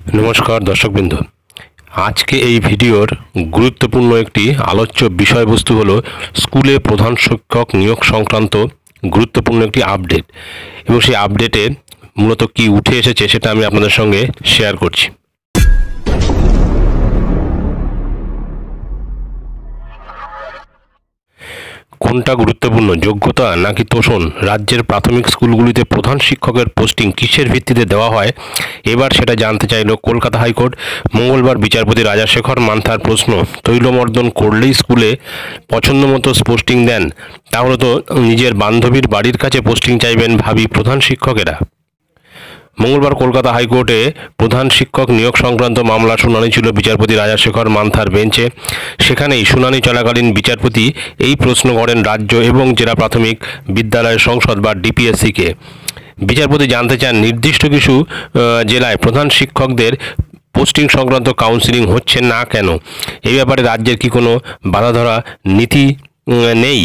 नमस्कार दर्शकबृंद आज के এই ভিডিওর গুরুত্বপূর্ণ একটি আলোচ্য বিষয়বস্তু হলো স্কুলে প্রধান শিক্ষক নিয়োগ সংক্রান্ত গুরুত্বপূর্ণ একটি আপডেট এবং সেই আপডেটে মূলত কি উঠে এসেছে সেটা আমি আপনাদের সঙ্গে শেয়ার করছি। কোনটা গুরুত্বপূর্ণ, যোগ্যতা নাকি তোষণ? রাজ্যের প্রাথমিক স্কুলগুলিতে প্রধান শিক্ষকের পোস্টিং কিসের ভিত্তিতে দেওয়া হয়, এবার সেটা জানতে চাইল কলকাতা হাইকোর্ট। মঙ্গলবার বিচারপতি রাজাশেখর মান্থার প্রশ্ন, তৈলমর্দন করলেই স্কুলে পছন্দ মতো পোস্টিং দেন, তাহলে তো নিজের বান্ধবীর বাড়ির কাছে পোস্টিং চাইবেন ভাবি প্রধান শিক্ষকেরা। মঙ্গলবার কলকাতা হাইকোর্টে প্রধান শিক্ষক নিয়োগ সংক্রান্ত মামলার শুনানি ছিল বিচারপতি রাজাশেখর মান্থার বেঞ্চে। সেখানেই শুনানি চলাকালীন বিচারপতি এই প্রশ্ন করেন রাজ্য এবং জেলা প্রাথমিক বিদ্যালয় সংসদ বা ডিপিএসসিকে। বিচারপতি জানতে চান, নির্দিষ্ট কিছু জেলায় প্রধান শিক্ষকদের পোস্টিং সংক্রান্ত কাউন্সিলিং হচ্ছে না কেন, এই ব্যাপারে রাজ্যের কি কোনো বাঁধাধরা নীতি নেই?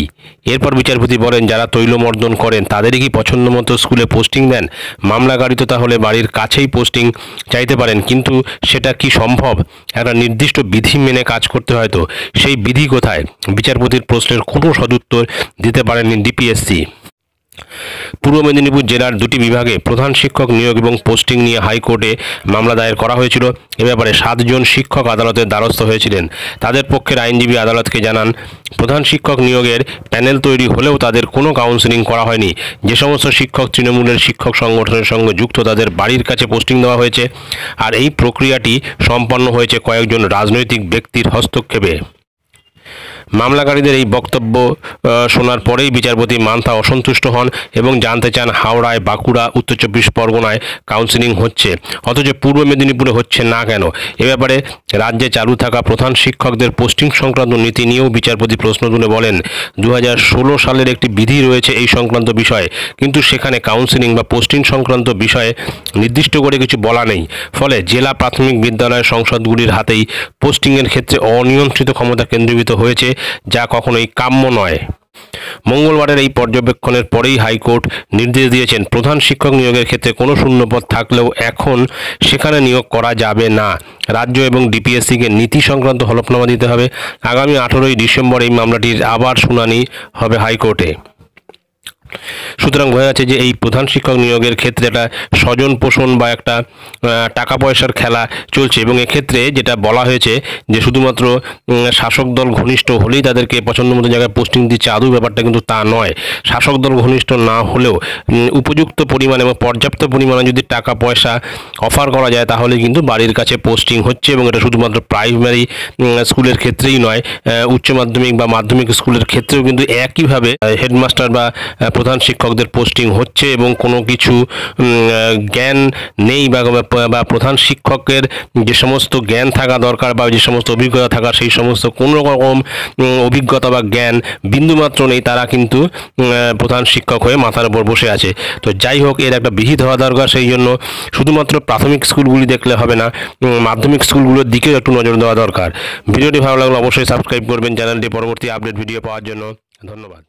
এরপর বিচারপতি বলেন, যারা তৈলমর্দন করেন তাদেরই কি পছন্দ মতো স্কুলে পোস্টিং দেন? মামলাকারী তো তাহলে বাড়ির কাছেই পোস্টিং চাইতে পারেন, কিন্তু সেটা কি সম্ভব? একটা নির্দিষ্ট বিধি মেনে কাজ করতে হয়, তো সেই বিধি কোথায়? বিচারপতির প্রশ্নের কোনো সদুত্তর দিতে পারেননি ডিপিএসসি। পূর্ব মেদিনীপুর জেলার দুটি বিভাগে প্রধান শিক্ষক নিয়োগ এবং পোস্টিং নিয়ে হাইকোর্টে মামলা দায়ের করা হয়েছিল। এ ব্যাপারে 7 জন শিক্ষক আদালতের দ্বারস্থ হয়েছিলেন। তাদের পক্ষের আইনজীবী আদালতকে জানান, প্রধান শিক্ষক নিয়োগের প্যানেল তৈরি হলেও তাদের কোনো কাউন্সেলিং করা হয়নি। যে সমস্ত শিক্ষক তৃণমূলের শিক্ষক সংগঠনের সঙ্গে যুক্ত তাদের বাড়ির কাছে পোস্টিং দেওয়া হয়েছে, আর এই প্রক্রিয়াটি সম্পন্ন হয়েছে কয়েকজন রাজনৈতিক ব্যক্তির হস্তক্ষেপে। মামলাকারীদের এই বক্তব্য শোনার পরেই বিচারপতি মান্থা অসন্তুষ্ট হন এবং জানতে চান, হাওড়ায়, বাঁকুড়া, উত্তর 24 পরগনায় কাউন্সেলিং হচ্ছে, অথচ পূর্ব মেদিনীপুরে হচ্ছে না কেন? এ ব্যাপারে রাজ্যে চালু থাকা প্রধান শিক্ষকদের পোস্টিং সংক্রান্ত নীতি নিয়েও বিচারপতি প্রশ্ন তুলে বলেন, 2016 সালের একটি বিধি রয়েছে এই সংক্রান্ত বিষয়ে, কিন্তু সেখানে কাউন্সেলিং বা পোস্টিং সংক্রান্ত বিষয়ে নির্দিষ্ট করে কিছু বলা নেই। ফলে জেলা প্রাথমিক বিদ্যালয় সংসদগুলির হাতেই পোস্টিংয়ের ক্ষেত্রে অনিয়ন্ত্রিত ক্ষমতা কেন্দ্রীভূত হয়েছে, যা কখনোই কাম্য নয়। মঙ্গলবারের এই পর্যবেক্ষণের পরেই হাইকোর্ট নির্দেশ দিয়েছেন, প্রধান শিক্ষক নিয়োগের ক্ষেত্রে কোনো শূন্যপদ থাকলেও এখন সেখানে নিয়োগ করা যাবে না। রাজ্য এবং ডিপিএসসিকে নীতি সংক্রান্ত হলফনামা দিতে হবে। আগামী 18ই ডিসেম্বর এই মামলাটির আবার শুনানি হবে হাইকোর্টে। সুতরাং বোঝা যাচ্ছে যে এই প্রধান শিক্ষক নিয়োগের ক্ষেত্রে একটা স্বজন পোষণ বা একটা টাকা পয়সার খেলা চলছে, এবং এক্ষেত্রে যেটা বলা হয়েছে যে শুধুমাত্র শাসক দল ঘনিষ্ঠ হলেই তাদেরকে পছন্দ মতো জায়গায় পোস্টিং দিচ্ছে, আদৌ ব্যাপারটা কিন্তু তা নয়। শাসক দল ঘনিষ্ঠ না হলেও উপযুক্ত পরিমাণে এবং পর্যাপ্ত পরিমাণে যদি টাকা পয়সা অফার করা যায় তাহলে কিন্তু বাড়ির কাছে পোস্টিং হচ্ছে, এবং এটা শুধুমাত্র প্রাইমারি স্কুলের ক্ষেত্রেই নয়, উচ্চ মাধ্যমিক বা মাধ্যমিক স্কুলের ক্ষেত্রেও কিন্তু একইভাবে হেডমাস্টার বা প্রধান শিক্ষকদের পোস্টিং হচ্ছে, এবং কোনো কিছু জ্ঞান নেই বা প্রধান শিক্ষকের যে সমস্ত জ্ঞান থাকা দরকার বা যে সমস্ত অভিজ্ঞতা থাকা, সেই সমস্ত কোনো রকম অভিজ্ঞতা বা জ্ঞান বিন্দুমাত্র নেই, তারা কিন্তু প্রধান শিক্ষক হয়ে মাথার উপর বসে আছে। তো যাই হোক, এর একটা বিহিত হওয়া দরকার। সেই জন্য শুধুমাত্র প্রাথমিক স্কুলগুলি দেখলে হবে না, মাধ্যমিক স্কুলগুলোর দিকেও একটু নজর দেওয়া দরকার। ভিডিওটি ভালো লাগলে অবশ্যই সাবস্ক্রাইব করবেন চ্যানেলটি পরবর্তী আপডেট ভিডিও পাওয়ার জন্য। ধন্যবাদ।